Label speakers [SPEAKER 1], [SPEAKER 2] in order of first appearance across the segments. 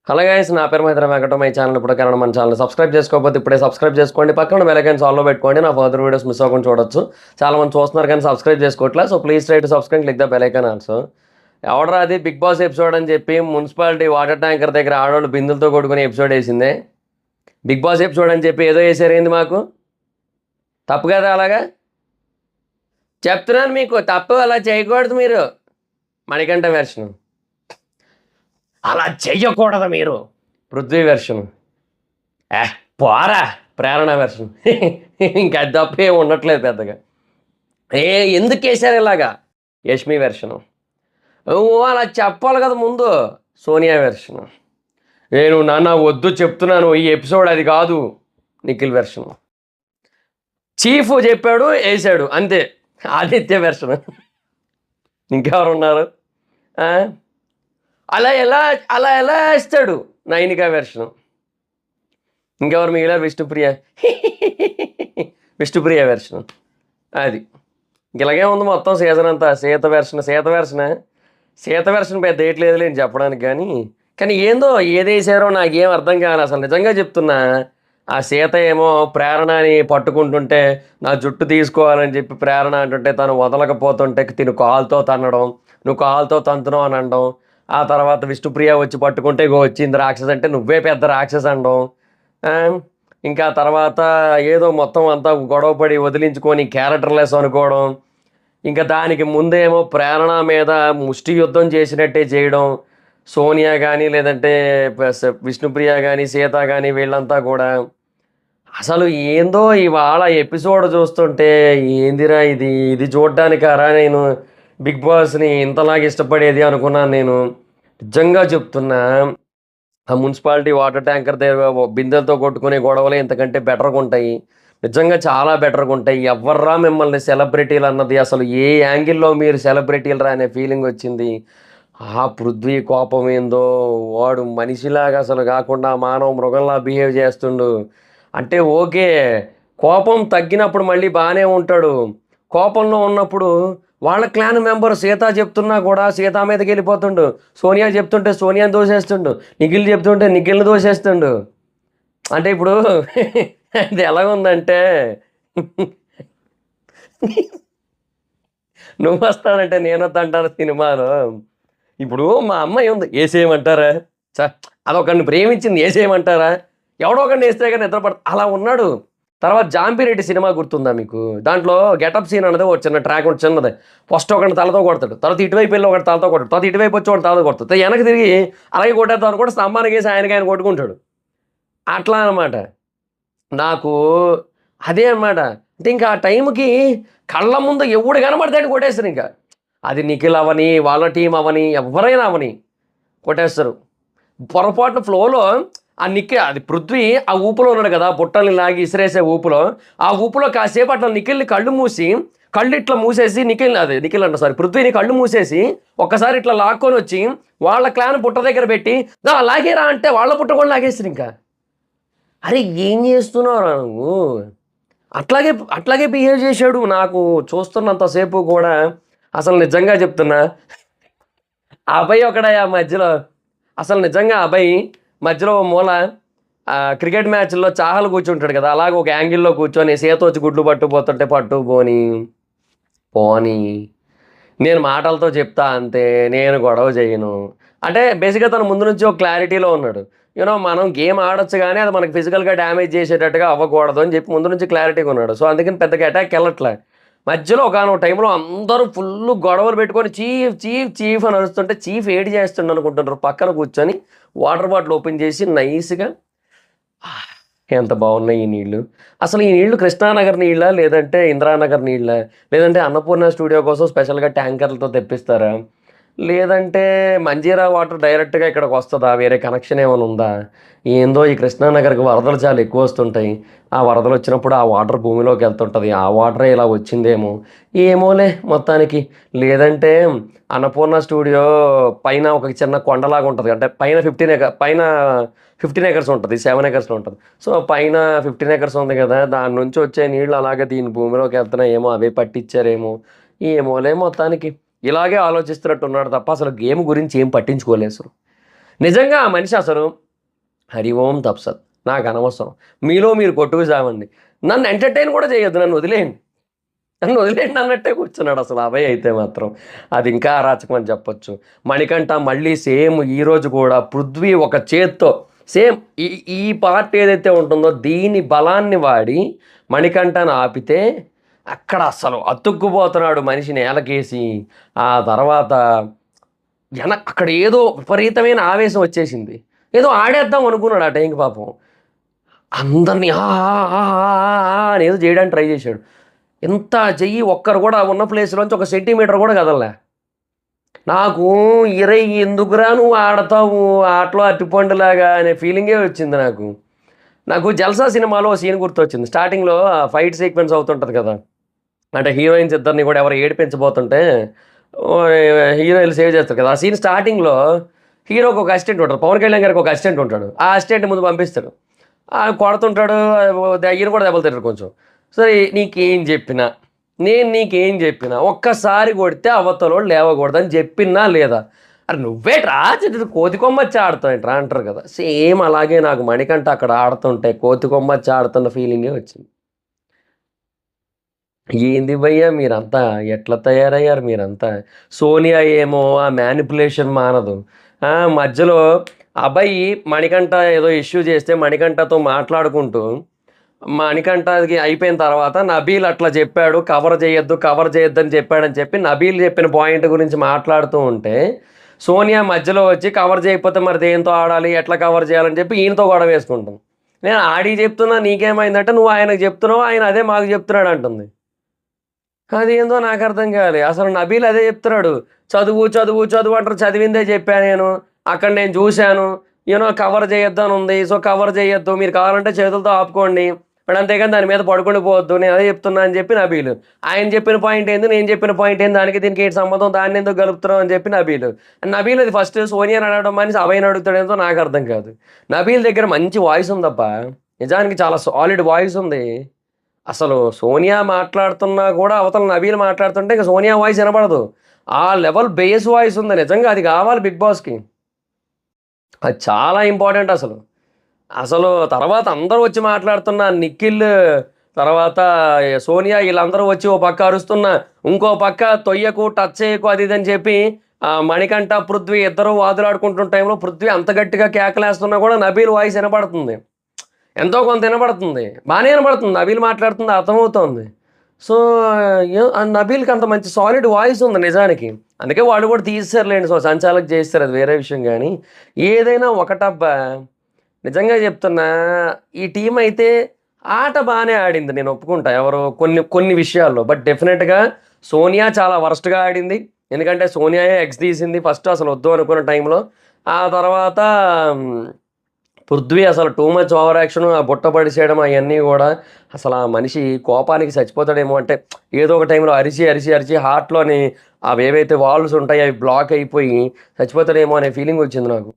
[SPEAKER 1] Hello guys, నా పేరు Mahindra Venkata. My channel ఇప్పుడు కన్నడ మన ఛానల్ సబ్స్క్రైబ్ చేసుకోకపోతే ఇప్పుడే సబ్స్క్రైబ్ చేసుకోండి. పక్కన బెల్ ఐకాన్ ఆల్లో పెట్టుకోండి. నా ఫర్దర్ వీడియోస్ మిస్ అవ్వకుండా చూడొచ్చు. చాలా మంది చూస్తున్నారు కానీ సబ్స్క్రైబ్ చేసుకోవట్లేదు. So please try to subscribe, click the bell icon also. ఎవడరా అది బిగ్ బాస్ ఎపిసోడ్ అని చెప్పి మున్సిపాలిటీ వాటర్ ట్యాంకర్ దగ్గర ఆడవాళ్ళు బిందులతో కొట్టుకుని ఎపిసోడ్ వేసిందే. బిగ్ బాస్ ఎపిసోడ్ అని చెప్పి ఏదో వేసారేంది మాకు? తప్పు కదా అలాగా? చెప్తున్నాను మీకు, తప్పు అలా చేయకూడదు మీరు. మణికంఠ వెర్షన్ అలా చెయ్యకూడదు మీరు. పృథ్వీ వెర్షన్ పోరా. ప్రేరణ వెర్షన్ ఇంకా తప్పే ఉండట్లేదు పెద్దగా. ఎందుకు వేసారు ఇలాగా? యష్మి వెర్షను అలా చెప్పాలి కదా ముందు. సోనియా వెర్షను నేను నాన్న వద్దు చెప్తున్నాను, ఈ ఎపిసోడ్ అది కాదు. నిఖిల్ వెర్షను చీఫ్ చెప్పాడు వేసాడు అంతే. ఆదిత్య వెర్షను ఇంకెవరు ఉన్నారు? అలా ఎలా వేస్తాడు? నైనికా వెర్షను ఇంకెవరు మిగిలిన? విష్ణుప్రియ వెర్షను అది. ఇలాగే ఉంది మొత్తం సీజన్ అంతా. సీత వెర్షన్ పెద్ద ఏట్లేదు నేను చెప్పడానికి. కానీ ఏందో ఏదేసారో నాకేం అర్థం కాదు అసలు. నిజంగా చెప్తున్నా. ఆ సీత ఏమో ప్రేరణని పట్టుకుంటుంటే నా జుట్టు తీసుకోవాలని చెప్పి ప్రేరణ అంటుంటే తను వదలకపోతుంటే తిను కాలుతో తన్నడం, నువ్వు కాలుతో తంతున్నావు అని అనడం. ఆ తర్వాత విష్ణుప్రియ వచ్చి పట్టుకుంటే వచ్చింది రాక్షస్ అంటే నువ్వే పెద్ద రాక్షస్ అనడం. ఇంకా తర్వాత ఏదో మొత్తం అంతా గొడవపడి వదిలించుకొని క్యారెక్టర్లెస్ అనుకోవడం. ఇంకా దానికి ముందేమో ప్రేరణ మీద ముష్టి యుద్ధం చేసినట్టే చేయడం. సోనియా కానీ లేదంటే విష్ణుప్రియ కానీ సీత కానీ వీళ్ళంతా కూడా అసలు ఏందో ఇవాళ ఎపిసోడ్ చూస్తుంటే ఏందిరా ఇది చూడ్డానికారా నేను బిగ్ బాస్ని ఇంతలాగా ఇష్టపడేది అనుకున్నాను నేను. నిజంగా చెప్తున్నా. ఆ మున్సిపాలిటీ వాటర్ ట్యాంకర్ దగ్గర బిందెలతో కొట్టుకునే గొడవలు ఇంతకంటే బెటర్గా ఉంటాయి. నిజంగా చాలా బెటర్గా ఉంటాయి. ఎవర్రా మిమ్మల్ని సెలబ్రిటీలు అన్నది? అసలు ఏ యాంగిల్లో మీరు సెలబ్రిటీలు రా అనే ఫీలింగ్ వచ్చింది. ఆ పృథ్వీ కోపం ఏందో, వాడు మనిషిలాగా అసలు కాకుండా మానవ మృగంలా బిహేవ్ చేస్తుండు. అంటే ఓకే, కోపం తగ్గినప్పుడు మళ్ళీ బాగానే ఉంటాడు. కోపంలో ఉన్నప్పుడు వాళ్ళ క్లాన్ మెంబర్ సీత చెప్తున్నా కూడా సీత మీదకి వెళ్ళిపోతుండు. సోనియా చెప్తుంటే సోనియాని దోసేస్తుండు. నిఖిల్ చెప్తుంటే నిఖిల్ని దోసేస్తుండు. అంటే ఇప్పుడు ఇది ఎలాగుందంటే నువ్వు వస్తానంటే నేను వద్దంటాను సినిమాలో. ఇప్పుడు మా అమ్మాయి ఉంది, వేసేయమంటారా? అదొకరిని ప్రేమించింది, వేసేయమంటారా? ఎవడో ఒకరిని వేస్తే కానీ నిద్రపడ అలా ఉన్నాడు. తర్వాత జాంపిరెడ్డి సినిమా గుర్తుందా మీకు? దాంట్లో గెటప్ సీన్ అన్నది ఒక చిన్న ట్రాక్ చిన్నది. ఫస్ట్ ఒకటి తలతో కొడతాడు, తర్వాత ఇటువైపు వెళ్ళి ఒకటి తలతో కొడతాడు, తర్వాత ఇటువైపు వచ్చి ఒకటి తలతో కొడతాడు, వెనక్కి తిరిగి అలాగే కొట్టేద్దాం అనుకుంటే స్తంభానికి వేసి ఆయన కొట్టుకుంటాడు. అట్లా అనమాట. నాకు అదే అనమాట. అంటే ఇంకా ఆ టైంకి కళ్ళ ముందు ఎవడు కనబడతాడు కొట్టేస్తారు. ఇంకా అది నిఖిల్ అవని, వాళ్ళ టీం అవని, ఎవరైనా అవని కొట్టేస్తారు. పొరపాటున ఫ్లోలో అది పృథ్వీ ఆ ఊపులో ఉన్నాడు కదా, బుట్టల్ని లాగి ఇసిరేసే ఊపులో. ఆ ఊపులో కాసేపు అట్లా నిఖిల్ని కళ్ళు ఇట్లా మూసేసి నిఖిల్ అంట పృథ్వీని కళ్ళు మూసేసి ఒక్కసారి ఇట్లా లాక్కొని వచ్చి వాళ్ళ క్లాన్ బుట్ట దగ్గర పెట్టి లాగేరా అంటే వాళ్ళ బుట్ట కూడా లాగేస్తారు. ఇంకా అరే ఏం చేస్తున్నావురా నువ్వు? అట్లాగే బిహేవ్ చేశాడు. నాకు చూస్తున్నంతసేపు కూడా అసలు నిజంగా చెప్తున్నా, అభయ్ ఒకడయా మధ్యలో. అసలు నిజంగా అభయ్ మధ్యలో మూల క్రికెట్ మ్యాచ్లో చాహలు కూర్చుంటాడు కదా, అలాగే ఒక యాంగిల్లో కూర్చొని సీత వచ్చి గుడ్లు పట్టుకుపోతుంటే పోని నేను మాటలతో చెప్తా అంతే, నేను గొడవ చేయను అంటే బేసిక్గా తను ముందు నుంచి ఒక క్లారిటీలో ఉన్నాడు. మనం గేమ్ ఆడొచ్చు కానీ అది మనకు ఫిజికల్గా డ్యామేజ్ చేసేటట్టుగా అవ్వకూడదు అని చెప్పి ముందు నుంచి క్లారిటీగా ఉన్నాడు. సో అందుకని పెద్దగా అటాక్ వెళ్ళట్లే. మధ్యలో ఒకనొక టైంలో అందరూ ఫుల్ గొడవలు పెట్టుకొని చీఫ్ అని అరుస్తుంటే చీఫ్ ఏడి చేస్తుండ అనుకుంటున్నారు. పక్కన కూర్చొని వాటర్ బాటిల్ ఓపెన్ చేసి నైస్గా ఎంత బాగున్నాయి ఈ నీళ్లు. అసలు ఈ నీళ్లు కృష్ణానగర్ నీళ్ళ, లేదంటే ఇందిరానగర్ నీళ్ళ, లేదంటే అన్నపూర్ణ స్టూడియో కోసం స్పెషల్గా ట్యాంకర్లతో తెప్పిస్తారా, లేదంటే మంజీరా వాటర్ డైరెక్ట్గా ఇక్కడికి వస్తుందా, వేరే కనెక్షన్ ఏమైనా ఉందా? ఏందో ఈ కృష్ణానగర్కి వరదలు చాలా ఎక్కువ వస్తుంటాయి. ఆ వరదలు వచ్చినప్పుడు ఆ వాటర్ భూమిలోకి వెళ్తుంటుంది. ఆ వాటరే ఇలా వచ్చిందేమో, ఏమోలే మొత్తానికి. లేదంటే అన్నపూర్ణ స్టూడియో పైన ఒక చిన్న కొండలాగా ఉంటుంది. అంటే పైన 15 acres ఉంటుంది, 7 acresలో ఉంటుంది. సో పైన 15 acres ఉంది కదా, దాని నుంచి వచ్చే నీళ్ళు అలాగే దీని భూమిలోకి వెళ్తున్నాయేమో, అవే పట్టించారేమో, ఏమోలే మొత్తానికి. ఇలాగే ఆలోచిస్తున్నట్టున్నాడు తప్ప అసలు గేమ్ గురించి ఏం పట్టించుకోలేదు. నిజంగా ఆ మనిషి అసలు హరి ఓం తప్సత్, నాకు అనవసరం, మీలో మీరు కొట్టుకు సావండి, నన్ను ఎంటర్టైన్ కూడా చేయొద్దు, నన్ను వదిలేయండి అన్నట్టే కూర్చున్నాడు అసలు అభయ్ అయితే మాత్రం. అది ఇంకా అరాచకం అని చెప్పొచ్చు. మణికంఠ మళ్ళీ సేమ్ ఈరోజు కూడా పృథ్వీ ఒక చేత్తో సేమ్ ఈ ఈ పార్ట్ ఏదైతే ఉంటుందో దీని బలాన్ని వాడి మణికంఠను ఆపితే అక్కడ అసలు అతుక్కుపోతున్నాడు మనిషి నేలకేసి. ఆ తర్వాత అక్కడ ఏదో విపరీతమైన ఆవేశం వచ్చేసింది. ఏదో ఆడేద్దాం అనుకున్నాడు ఆ టైంకి పాపం. అందరిని అని ఏదో చేయడానికి ట్రై చేశాడు. ఎంత చెయ్యి ఒక్కరు కూడా ఉన్న ప్లేస్లోంచి ఒక సెంటీమీటర్ కూడా కదలలే. నాకు ఇరే ఎందుకురా నువ్వు ఆడతావు ఆటలో అట్టిపండులాగా అనే ఫీలింగే వచ్చింది నాకు. నాకు జల్సా సినిమాలో సీన్ గుర్తొచ్చింది. స్టార్టింగ్లో ఫైట్ సీక్వెన్స్ అవుతుంటుంది కదా, అంటే హీరోయిన్స్ ఇద్దరిని కూడా ఎవరు ఏడిపించబోతుంటే హీరోయిన్లు సేవ్ చేస్తారు కదా. ఆ సీన్ స్టార్టింగ్లో హీరోకి ఒక అసిస్టెంట్ ఉంటాడు, పవన్ కళ్యాణ్ గారికి ఒక అసిస్టెంట్ ఉంటాడు. ఆ అసిస్టెంట్ ముందు పంపిస్తాడు, కొడుతుంటాడు, ఈయన కూడా దెబ్బలు తింటాడు కొంచెం. సరే నీకేం చెప్పినా ఒక్కసారి కొడితే అవతలోడు లేవకూడదని చెప్పినా లేదా, అరే నువ్వేట్రా కోతి కొమ్మచ్చి ఆడుతావేంట్రా అంటారు కదా. సేమ్ అలాగే నాకు మణికంఠ అక్కడ ఆడుతుంటే కోతి కొమ్మచ్చి ఆడుతున్న ఫీలింగే వచ్చింది. ఏంది భయ్యా మీరంతా, ఎట్లా తయారయ్యారు మీరంతా? సోనియా ఏమో ఆ మ్యానిపులేషన్ మానదు. మధ్యలో అబ్బాయి మణికంఠ ఏదో ఇష్యూ చేస్తే మణికంఠతో మాట్లాడుకుంటూ మణికంఠకి అయిపోయిన తర్వాత నబీల్ అట్లా చెప్పాడు, కవర్ చేయొద్దు అని చెప్పాడని చెప్పి నబీల్ చెప్పిన పాయింట్ గురించి మాట్లాడుతూ ఉంటే సోనియా మధ్యలో వచ్చి కవర్ చేయకపోతే మరి దేంతో ఆడాలి, ఎట్లా కవర్ చేయాలని చెప్పి ఈయనతో గొడవ వేసుకుంటాం. నేను ఆడి చెప్తున్నా నీకేమైందంటే నువ్వు ఆయనకు చెప్తున్నావు, ఆయన అదే మాకు చెప్తున్నాడు అంటుంది. అదేందో నాకు అర్థం కాలే. అసలు నబీల్ అదే చెప్తున్నాడు, చదువు చదువు చదువు అంటారు, చదివిందే చెప్పాను నేను, అక్కడ నేను చూశాను, కవర్ చేయొద్దని ఉంది, సో కవర్ చేయొద్దు, మీరు కావాలంటే చేతులతో ఆపుకోండి, మరి అంతేగాని దాని మీద పడుకొని పోవద్దు, నేను అదే చెప్తున్నా అని చెప్పి నబీలు. ఆయన చెప్పిన పాయింట్ ఏంది, నేను చెప్పిన పాయింట్ ఏంది, దానికి దీనికి ఏంటి సంబంధం, దాన్ని ఎందుకు కలుపుతున్నాం అని చెప్పి నబీల్ అది ఫస్ట్ సోనియాని అడగడం అని అభయని అడుగుతాడేందో నాకు అర్థం కాదు. నబీల్ దగ్గర మంచి వాయిస్ ఉందప్ప, నిజానికి చాలా సాలిడ్ వాయిస్ ఉంది. అసలు సోనియా మాట్లాడుతున్నా కూడా అవతల నబీల్ మాట్లాడుతుంటే ఇంకా సోనియా వాయిస్ వినపడదు. ఆ లెవెల్ బేస్ వాయిస్ ఉంది, నిజంగా అది కావాలి బిగ్ బాస్కి, అది చాలా ఇంపార్టెంట్ అసలు. అసలు తర్వాత అందరూ వచ్చి మాట్లాడుతున్న నిఖిల్, తర్వాత సోనియా, వీళ్ళందరూ వచ్చి ఓ పక్క అరుస్తున్నా, ఇంకో పక్క తొయ్యకు టచ్ చేయకు అది ఇది అని చెప్పి మణికంఠ పృథ్వీ ఇద్దరు వాదులాడుకుంటున్న టైంలో పృథ్వీ అంత గట్టిగా కేకలేస్తున్నా కూడా నబీల్ వాయిస్ వినపడుతుంది, ఎంతో కొంత వినపడుతుంది, బాగానే వినపడుతుంది, నబీల్ మాట్లాడుతుంది అర్థమవుతోంది. సో నబీల్కి అంత మంచి సాలిడ్ వాయిస్ ఉంది నిజానికి, అందుకే వాళ్ళు కూడా తీసేసారులేండి, సో సంచాలక చేస్తారు, అది వేరే విషయం. కానీ ఏదైనా ఒకటబ్బా, నిజంగా చెప్తున్నా, ఈ టీం అయితే ఆట బాగానే ఆడింది, నేను ఒప్పుకుంటా ఎవరు కొన్ని కొన్ని విషయాల్లో. బట్ డెఫినెట్గా సోనియా చాలా వరస్ట్గా ఆడింది, ఎందుకంటే సోనియాయే ఎగ్స్ తీసింది ఫస్ట్ అసలు వద్దు అనుకున్న టైంలో. ఆ తర్వాత పృథ్వీ అసలు టూ మచ్ ఓవర్ యాక్షన్, ఆ బుట్ట పడిసేయడం అవన్నీ కూడా, అసలు ఆ మనిషి కోపానికి చచ్చిపోతాడేమో, అంటే ఏదో ఒక టైంలో అరిచి అరిచి అరిచి హార్ట్లోని అవి ఏవైతే వాల్వ్స్ ఉంటాయో అవి బ్లాక్ అయిపోయి చచ్చిపోతాడేమో అనే ఫీలింగ్ వచ్చింది నాకు.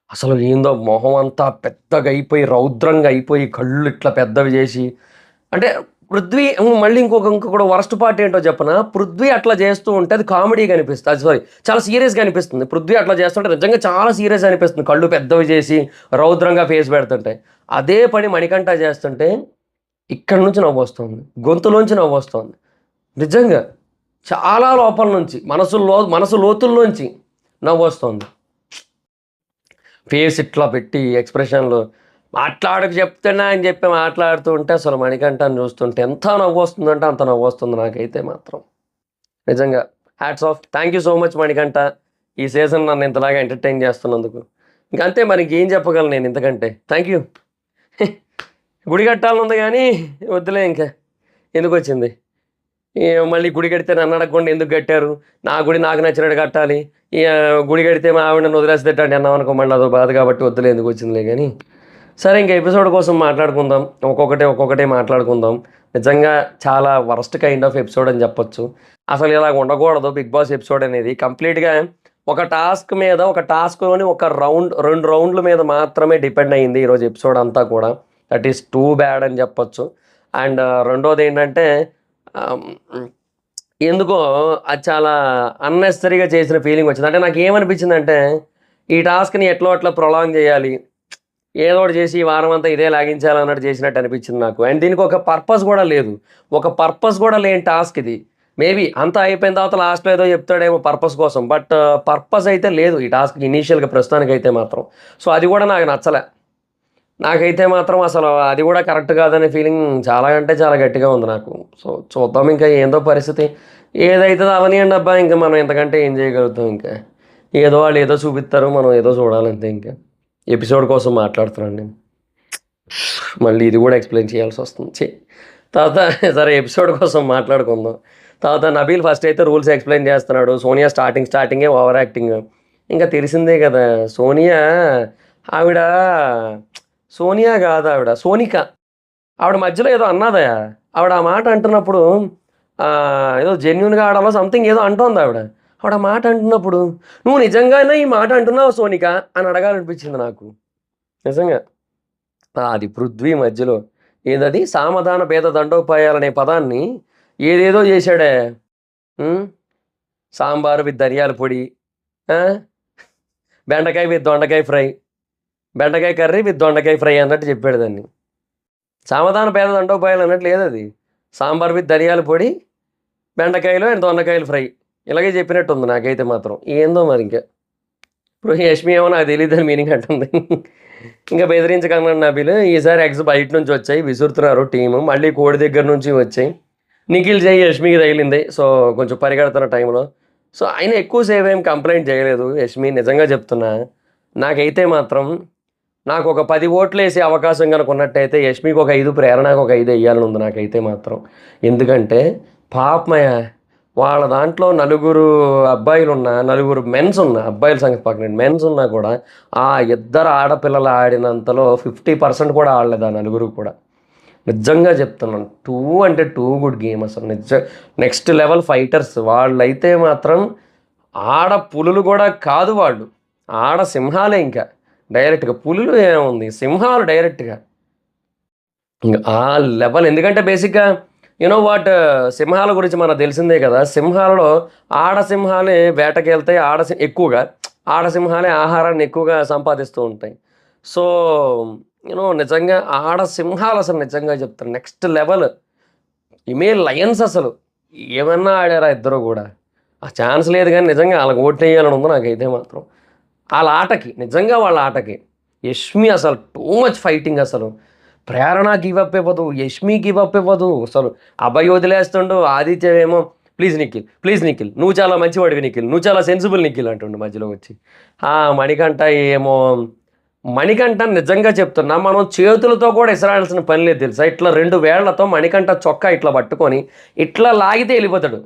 [SPEAKER 1] అసలు ఏందో మొహం అంతా పెద్దగా అయిపోయి రౌద్రంగా అయిపోయి కళ్ళు ఇట్లా పెద్దవి చేసి, అంటే పృథ్వీ మళ్ళీ ఇంకొకటి వరస్ట్ పార్ట్ ఏంటో చెప్పనా, పృథ్వీ అట్లా చేస్తూ ఉంటే అది కామెడీగా అనిపిస్తుంది, అది సారీ చాలా సీరియస్గా అనిపిస్తుంది. పృథ్వీ అట్లా చేస్తుంటే నిజంగా చాలా సీరియస్ అనిపిస్తుంది, కళ్ళు పెద్దవి చేసి రౌద్రంగా ఫేస్ పెడుతుంటే. అదే పని మణికంఠ చేస్తుంటే ఇక్కడి నుంచి నవ్వు వస్తుంది, గొంతులోంచి నవ్వు వస్తుంది, నిజంగా చాలా లోపల నుంచి మనసు లోతుల్లోంచి నవ్వు వస్తుంది. ఫేస్ ఇట్లా పెట్టి ఎక్స్ప్రెషన్లు మాట్లాడక చెప్తున్నా అని చెప్పి మాట్లాడుతూ ఉంటే అసలు మణికంఠని చూస్తుంటే ఎంత నవ్వు వస్తుందంటే అంత నవ్వు వస్తుంది నాకైతే మాత్రం. నిజంగా hats off, thank you so much Manikanta, ఈ సీజన్ నన్ను ఇంతలాగా ఎంటర్టైన్ చేస్తున్నందుకు. ఇంకంతే మరి ఇంకేం చెప్పగలను నేను ఇంతకంటే. Thank you. గుడి కట్టాలని ఉంది కానీ వద్దులే, ఇంకా ఎందుకు వచ్చింది, మళ్ళీ గుడి కడితే నన్ను అడగకుండా ఎందుకు కట్టారు, నా గుడి నాకు నచ్చినట్టు కట్టాలి, గుడి కడితే మా ఆవిడ నన్ను వదిలేసేటట్టు అన్నాం అనుకో, మళ్ళీ అదో బాధ కాబట్టి వద్దులే, ఎందుకు వచ్చిందిలే. కానీ సరే, ఇంకా ఎపిసోడ్ కోసం మాట్లాడుకుందాం, ఒక్కొక్కటే మాట్లాడుకుందాం. నిజంగా చాలా వరస్ట్ కైండ్ ఆఫ్ ఎపిసోడ్ అని చెప్పొచ్చు. అసలు ఇలా ఉండకూడదు బిగ్ బాస్ ఎపిసోడ్ అనేది. కంప్లీట్గా ఒక టాస్క్లోని ఒక రౌండ్ 2 రౌండ్ల మీద మాత్రమే డిపెండ్ అయ్యింది ఈరోజు ఎపిసోడ్ అంతా కూడా. దట్ ఈస్ టూ బ్యాడ్ అని చెప్పొచ్చు. అండ్ రెండోది ఏంటంటే ఎందుకో అది చాలా అన్నెసరీగా చేసిన ఫీలింగ్ వచ్చింది. అంటే నాకు ఏమనిపించిందంటే ఈ టాస్క్ని ఎట్లో అట్లా ప్రొలాంగ్ చేయాలి, ఏదో ఒకటి చేసి ఈ వారం అంతా ఇదే లాగించాలన్నట్టు చేసినట్టు అనిపించింది నాకు. అండ్ దీనికి ఒక పర్పస్ కూడా లేదు, ఒక పర్పస్ కూడా లేని టాస్క్ ఇది. మేబీ అంతా అయిపోయిన తర్వాత లాస్ట్లో ఏదో చెప్తాడేమో పర్పస్ కోసం, బట్ పర్పస్ అయితే లేదు ఈ టాస్క్ ఇనీషియల్గా ప్రస్తుతానికి అయితే మాత్రం. సో అది కూడా నాకు నచ్చలే. నాకైతే మాత్రం అసలు అది కూడా కరెక్ట్ కాదనే ఫీలింగ్ చాలా అంటే చాలా గట్టిగా ఉంది నాకు. సో చూద్దాం ఇంకా ఏందో పరిస్థితి, ఏదైతే అవనియండి అబ్బా, ఇంకా మనం ఎంతకంటే ఏం చేయగలుగుతాం. ఇంకా ఏదో వాళ్ళు ఏదో చూపిస్తారు, మనం ఏదో చూడాలంతే. ఇంకా ఎపిసోడ్ కోసం మాట్లాడుతున్నాను నేను, మళ్ళీ ఇది కూడా ఎక్స్ప్లెయిన్ చేయాల్సి వస్తుంది. తర్వాత సరే ఎపిసోడ్ కోసం మాట్లాడుకుందాం. తర్వాత నబీల్ ఫస్ట్ అయితే రూల్స్ ఎక్స్ప్లెయిన్ చేస్తున్నాడు. సోనియా స్టార్టింగే ఓవర్ యాక్టింగ్. ఇంకా తెలిసిందే కదా సోనియా, ఆవిడ సోనియా కాదు, ఆవిడ సోనిక. ఆవిడ మధ్యలో ఏదో అన్నదయా, ఆవిడ ఆ మాట అంటున్నప్పుడు ఏదో జెన్యున్గా ఆడాలో సంథింగ్ ఏదో అంటోంది ఆవిడ. ఆవిడ ఆ మాట అంటున్నప్పుడు నువ్వు నిజంగానే ఈ మాట అంటున్నావు సోనిక అని అడగాలనిపించింది నాకు నిజంగా. అది పృథ్వీ మధ్యలో ఏదది సామధాన భేద దండోపాయాలనే పదాన్ని ఏదేదో చేశాడే. సాంబారు విత్ ధనియాల పొడి, బెండకాయ విత్ దొండకాయ ఫ్రై, బెండకాయ కర్రీ విత్ దొండకాయ ఫ్రై అన్నట్టు చెప్పాడు దాన్ని. సామధాన భేద దండోపాయాలు అన్నట్టు లేదు అది. సాంబార్ విత్ ధనియాల పొడి, బెండకాయలు అండ్ దొండకాయలు ఫ్రై, ఇలాగే చెప్పినట్టు ఉంది నాకైతే మాత్రం. ఏందో మరి ఇంకా ఇప్పుడు యష్మి ఏమో నాకు తెలియదని మీనింగ్ అంటుంది. ఇంకా బెదిరించకన్నాడు నబీల్. ఈసారి ఎగ్స్ బయట నుంచి వచ్చాయి, విసురుతున్నారు టీము. మళ్ళీ కోడి దగ్గర నుంచి వచ్చాయి. నిఖిల్ చేయి యష్మికి తగిలింది, సో కొంచెం పరిగెడుతున్న టైంలో. సో ఆయన ఎక్కువసేపు ఏం కంప్లైంట్ చేయలేదు యష్మి, నిజంగా చెప్తున్నా. నాకైతే మాత్రం నాకు ఒక 10 ఓట్లు వేసే అవకాశం కనుక ఉన్నట్టయితే యష్మికి ఒక 5, ప్రేరణకు ఒక 5 వేయాలని ఉంది నాకైతే మాత్రం. ఎందుకంటే పాపమయ వాళ్ళ దాంట్లో 4 అబ్బాయిలు ఉన్నా, 4 మెన్స్ ఉన్నా, అబ్బాయిల సంగతి పక్కన మెన్స్ ఉన్నా కూడా ఆ 2 ఆడపిల్లలు ఆడినంతలో 50% కూడా ఆడలేదు ఆ 4 కూడా. నిజంగా చెప్తున్నాను, 2 అంటే 2 గుడ్ గేమ్ అసలు. నెక్స్ట్ లెవెల్ ఫైటర్స్ వాళ్ళైతే మాత్రం. ఆడ పులులు కూడా కాదు వాళ్ళు, ఆడ సింహాలే. ఇంకా డైరెక్ట్గా పులులు ఏముంది, సింహాలు డైరెక్ట్గా ఇంకా ఆ లెవెల్. ఎందుకంటే బేసిక్గా యూనో వాట్, సింహాల గురించి మనకు తెలిసిందే కదా. సింహాలలో ఆడసింహాలే వేటకి వెళ్తాయి, ఎక్కువగా ఆడసింహాలే ఆహారాన్ని ఎక్కువగా సంపాదిస్తూ ఉంటాయి. సో యూనో నిజంగా ఆడసింహాలు అసలు నిజంగా చెప్తారు నెక్స్ట్ లెవెల్. ఇమేల్ లయన్స్ అసలు ఏమన్నా ఆడారా ఇద్దరు కూడా. ఆ ఛాన్స్ లేదు కానీ నిజంగా వాళ్ళకి ఓట్లు వేయాలని ఉంది నాకైతే మాత్రం. వాళ్ళ ఆటకి, నిజంగా వాళ్ళ ఆటకి. యష్మి అసలు టూ మచ్ ఫైటింగ్ అసలు. ప్రేరణ గివప్ ఇవ్వదు, యష్మి గివప్ ఇవ్వదు అసలు. అబ్బాయి వదిలేస్తుండు, ఆదిత్య ఏమో ప్లీజ్ నిఖిల్ నువ్వు చాలా మంచివాడివి నిఖిల్, నువ్వు చాలా సెన్సిబుల్ నిఖిల్ అంటుండు మధ్యలో వచ్చి. మణికంఠ ఏమో, మణికంఠ నిజంగా చెప్తున్నా మనం చేతులతో కూడా ఇసరాల్సిన పని లేదు తెలుసా. ఇట్లా 2 వేళ్లతో మణికంఠ చొక్కా ఇట్లా పట్టుకొని ఇట్లా లాగితే వెళ్ళిపోతాడు.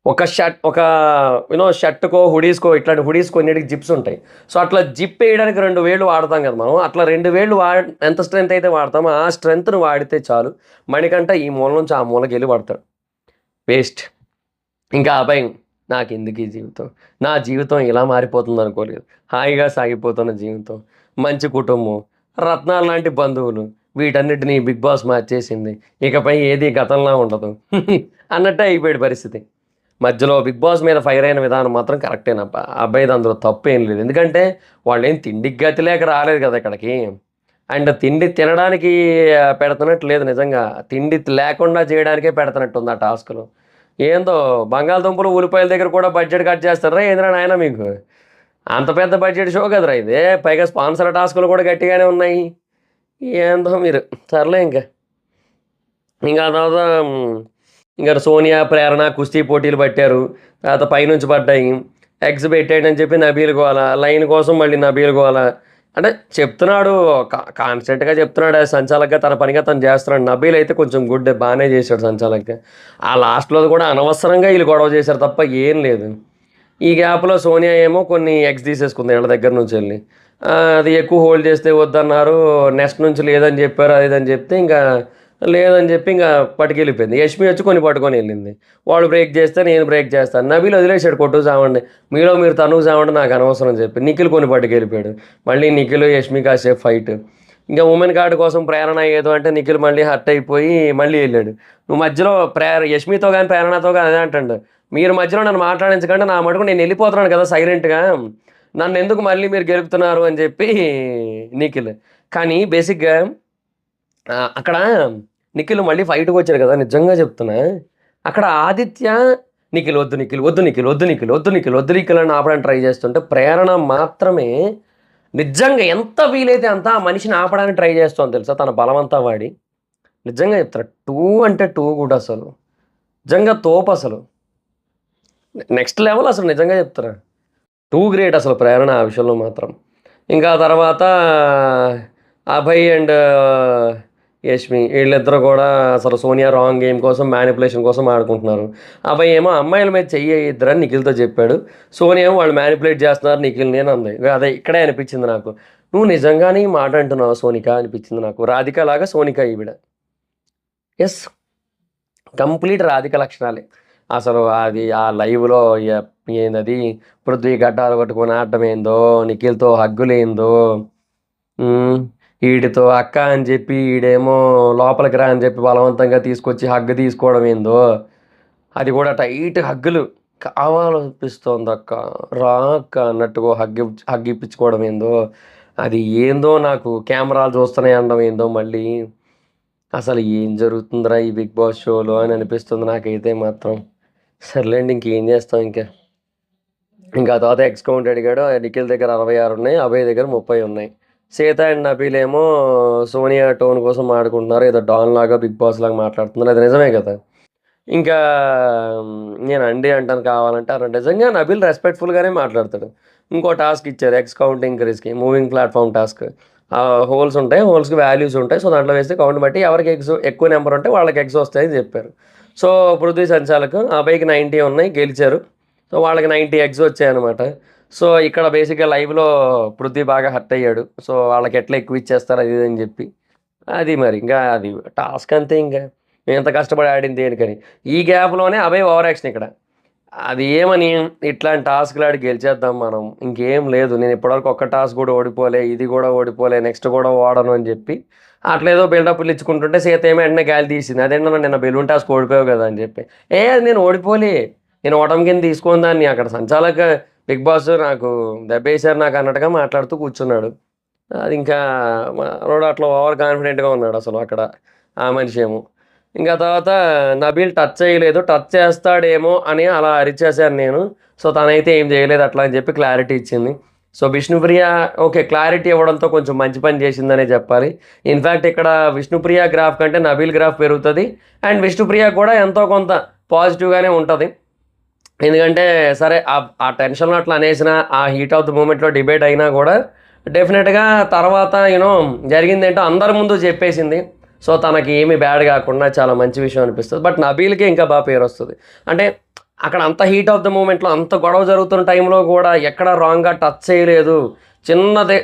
[SPEAKER 1] ఒక షర్ట్కో హుడీస్కో, ఇట్లాంటి హుడీస్ కొన్నిటికి జిప్స్ ఉంటాయి. సో అట్లా జిప్ వేయడానికి 2 వేళ్ళు వాడతాం కదా మనం. అట్లా 2 వేళ్ళు ఎంత స్ట్రెంత్ అయితే వాడతామో ఆ స్ట్రెంత్ను వాడితే చాలు, మణికంఠ ఈ మూల నుంచి ఆ మూలకి వెళ్ళి పడతాడు. వేస్ట్. ఇంకా అభయం, నాకెందుకు ఈ జీవితం, నా జీవితం ఇలా మారిపోతుంది అనుకోలేదు. హాయిగా సాగిపోతున్న జీవితం, మంచి కుటుంబం, రత్నాలు లాంటి బంధువులు, వీటన్నిటినీ బిగ్ బాస్ మార్చేసింది. ఇకపై ఏది గతంలా ఉండదు అన్నట్టే అయిపోయాడు పరిస్థితి. మధ్యలో బిగ్ బాస్ మీద ఫైర్ అయిన విధానం మాత్రం కరెక్టేనబ్బా. అబ్బాయిది అందులో తప్పేం లేదు. ఎందుకంటే వాళ్ళు ఏం తిండికి గతి లేక రాలేదు కదా ఇక్కడికి. అండ్ తిండి తినడానికి పెడుతున్నట్టు లేదు, నిజంగా తిండి లేకుండా చేయడానికే పెడుతున్నట్టుంది ఆ టాస్క్లో. ఏందో బంగాళదుంపలు ఉల్లిపాయల దగ్గర కూడా బడ్జెట్ కట్ చేస్తారా ఏంద్రా నాయన మీకు? అంత పెద్ద బడ్జెట్ షో కదరా ఇదే. పైగా స్పాన్సర్ టాస్కులు కూడా గట్టిగానే ఉన్నాయి. ఏందో మీరు సర్లే. ఇంకా తర్వాత ఇంకా సోనియా ప్రేరణ కుస్తీ పోటీలు పట్టారు. తర్వాత పైనుంచి పడ్డాయి. ఎగ్స్ పెట్టాడని చెప్పి నబీల్ గోల, లైన్ కోసం మళ్ళీ నబీల్ గోల. అంటే చెప్తున్నాడు, కాన్స్టెంట్గా చెప్తున్నాడు సంచాలకుగా, తన పనిగా తను చేస్తున్నాడు. నబీల్ అయితే కొంచెం గుడ్, బాగానే చేశాడు సంచాలకుగా. ఆ లాస్ట్లో కూడా అనవసరంగా వీళ్ళు గొడవ చేశారు తప్ప ఏం లేదు. ఈ గ్యాప్లో సోనియా ఏమో కొన్ని ఎగ్స్ తీసేసుకుంది వీళ్ళ దగ్గర నుంచి వెళ్ళి. అది ఎక్కువ హోల్డ్ చేస్తే వద్దన్నారు, నెక్స్ట్ నుంచి లేదని చెప్పారు, అది ఇదని చెప్తే ఇంకా లేదని చెప్పి ఇంకా పట్టుకెళ్ళిపోయింది. యష్మి వచ్చి కొన్ని పట్టుకొని వెళ్ళింది. వాడు బ్రేక్ చేస్తే నేను బ్రేక్ చేస్తాను. నబీల్ వదిలేసాడు, కొట్టు సావండి, మీరు తనుకు సావండి, నాకు అనవసరం అని చెప్పి నిఖిల్ కొన్ని పట్టుకెళ్ళిపోయాడు. మళ్ళీ నిఖిల్ యష్మి కాసేపు ఫైట్. ఇంకా ఉమెన్ కార్డు కోసం ప్రేరణ ఏదో అంటే నిఖిల్ మళ్ళీ హర్ట్ అయిపోయి మళ్ళీ వెళ్ళాడు. నువ్వు మధ్యలో యష్మితో కానీ ప్రేరణతో కానీ అదే అంటాడు, మీరు మధ్యలో నన్ను మాట్లాడించకంటే నా మటుకు నేను వెళ్ళిపోతున్నాను కదా సైలెంట్గా, నన్ను ఎందుకు మళ్ళీ మీరు గెలుపుతున్నారు అని చెప్పి నిఖిల్. కానీ బేసిక్గా అక్కడ నిఖిల్ మళ్ళీ ఫైట్కి వచ్చాడు కదా, నిజంగా చెప్తున్నా. అక్కడ ఆదిత్య నిఖిల్ వద్దు, నిఖిల్ వద్దు, నిఖిల్ వద్దు, నిఖిల్ వద్దు, నిఖిల్ వద్దు, నిఖిల్ అని ఆపడానికి ట్రై చేస్తుంటే ప్రేరణ మాత్రమే నిజంగా ఎంత వీలైతే అంత ఆ మనిషిని ఆపడానికి ట్రై చేస్తాను తెలుసా, తన బలమంతా వాడి. నిజంగా చెప్తారా, 2 అంటే 2 కూడా అసలు నిజంగా తోపు అసలు నెక్స్ట్ లెవెల్ అసలు నిజంగా చెప్తారా, 2 గ్రేట్ అసలు ప్రేరణ ఆ విషయంలో మాత్రం. ఇంకా తర్వాత అభయ్ అండ్ యష్మి వీళ్ళిద్దరు కూడా అసలు సోనియా రాంగ్ గేమ్ కోసం మ్యానిపులేషన్ కోసం ఆడుకుంటున్నారు. అభయ్ ఏమో అమ్మాయిల మీద ఇద్దరని నిఖిల్తో చెప్పాడు. సోనియా ఏమో వాళ్ళు మ్యానిపులేట్ చేస్తున్నారు నిఖిల్ని అని అంది. అదే ఇక్కడే అనిపించింది నాకు, నువ్వు నిజంగానే ఈ మాట అంటున్నావు సోనిక అనిపించింది నాకు. రాధిక లాగా సోనిక ఈవిడ. ఎస్, కంప్లీట్ రాధిక లక్షణాలే అసలు. అది ఆ లైవ్లో ఏందది పృథ్వీ గడ్డాలు పట్టుకొని ఆడటం ఏందో, నిఖిల్తో హగ్గులేందో, వీడితో అక్క అని చెప్పి ఈడేమో లోపలికి రా అని చెప్పి బలవంతంగా తీసుకొచ్చి హగ్గు తీసుకోవడం ఏందో, అది కూడా టైట్ హగ్గులు కావాలనిపిస్తోంది అక్క, రా అక్క అన్నట్టుగా హగ్గు ఇప్పించుకోవడం ఏందో, అది ఏందో నాకు కెమెరాలు చూస్తున్నాయి అనడం ఏందో మళ్ళీ. అసలు ఏం జరుగుతుందిరా ఈ బిగ్ బాస్ షోలో అని అనిపిస్తుంది నాకైతే మాత్రం. సర్లేండి, ఇంకేం చేస్తాం ఇంకా తర్వాత ఎక్స్ కౌంట్ అడిగాడు. నిఖిల్ దగ్గర 66 ఉన్నాయి, అభయ్ దగ్గర 30 ఉన్నాయి. సీత అండ్ నబీల్ ఏమో సోనియా టోన్ కోసం ఆడుకుంటున్నారు, ఏదో డాన్ లాగా బిగ్ బాస్ లాగా మాట్లాడుతున్నారు. అది నిజమే కదా. ఇంకా నేను అండి అంటాను కావాలంటే అన్న. నిజంగా నబీల్ రెస్పెక్ట్ఫుల్గానే మాట్లాడతాడు. ఇంకో టాస్క్ ఇచ్చారు ఎక్స్ కౌంట్ ఇంక్రీజ్కి, మూవింగ్ ప్లాట్ఫామ్ టాస్క్. హోల్స్ ఉంటాయి, హోల్స్కి వాల్యూస్ ఉంటాయి. సో దాంట్లో వేస్తే కౌంట్ బట్టి ఎవరికి ఎగ్స్ ఎక్కువ నెంబర్ ఉంటే వాళ్ళకి ఎగ్స్ వస్తాయని చెప్పారు. సో పృథ్వీ సంచాలకు అబ్బాయికి 90 ఉన్నాయి, గెలిచారు. సో వాళ్ళకి 90 ఎగ్స్ వచ్చాయన్నమాట. సో ఇక్కడ బేసిక్గా లైవ్లో పృథ్వీ బాగా హర్ట్ అయ్యాడు. సో వాళ్ళకి ఎట్లా ఎక్కువ ఇచ్చేస్తారు అది అని చెప్పి. అది మరి ఇంకా అది టాస్క్ అంతే. ఇంకా మేము ఎంత కష్టపడి ఆడింది దేనికని. ఈ గ్యాప్లోనే అభయ్ ఓవర్ యాక్షన్ ఇక్కడ. అది ఏమని ఇట్లాంటి టాస్క్లు ఆడి గెలిచేద్దాం మనం, ఇంకేం లేదు, నేను ఇప్పటివరకు ఒక్క టాస్క్ కూడా ఓడిపోలే, ఇది కూడా ఓడిపోలే, నెక్స్ట్ కూడా ఓడను అని చెప్పి అట్లేదో బిల్డప్లు ఇచ్చుకుంటుంటే సీత ఏమో వెంటనే గాలి తీసింది. అదేంటో నిన్న బెలూన్ టాస్క్ ఓడిపోయావు కదా అని చెప్పి. అది నేను ఓడిపోలే, నేను ఓటమి కింద తీసుకుని దాన్ని. అక్కడ సంచాలక బిగ్ బాస్ నాకు దెబ్బేశారు నాకు అన్నట్టుగా మాట్లాడుతూ కూర్చున్నాడు. అది ఇంకా రోడ్ అట్లా ఓవర్ కాన్ఫిడెంట్గా ఉన్నాడు అసలు అక్కడ ఆ మనిషి ఏమో. ఇంకా తర్వాత నబీల్ టచ్ చేయలేదు, టచ్ చేస్తాడేమో అని అలా అరిచేశాను నేను. సో తనైతే ఏం చేయలేదు అట్లా అని చెప్పి క్లారిటీ ఇచ్చింది. సో విష్ణుప్రియ ఓకే, క్లారిటీ ఇవ్వడంతో కొంచెం మంచి పని చేసిందనే చెప్పాలి. ఇన్ఫ్యాక్ట్ ఇక్కడ విష్ణుప్రియ గ్రాఫ్ కంటే నబీల్ గ్రాఫ్ పెరుగుతుంది. అండ్ విష్ణుప్రియ కూడా ఎంతో కొంత పాజిటివ్గానే ఉంటుంది. ఎందుకంటే సరే ఆ టెన్షన్లో అట్లా అనేసిన, ఆ హీట్ ఆఫ్ ద మూమెంట్లో డిబేట్ అయినా కూడా డెఫినెట్గా తర్వాత జరిగిందేంటో అందరి ముందు చెప్పేసింది. సో తనకి ఏమి బ్యాడ్ కాకుండా చాలా మంచి విషయం అనిపిస్తుంది. బట్ నబీల్కి ఇంకా బాగా పేరు వస్తుంది. అంటే అక్కడ అంత హీట్ ఆఫ్ ద మూమెంట్లో అంత గొడవ జరుగుతున్న టైంలో కూడా ఎక్కడ రాంగ్గా టచ్ చేయలేదు,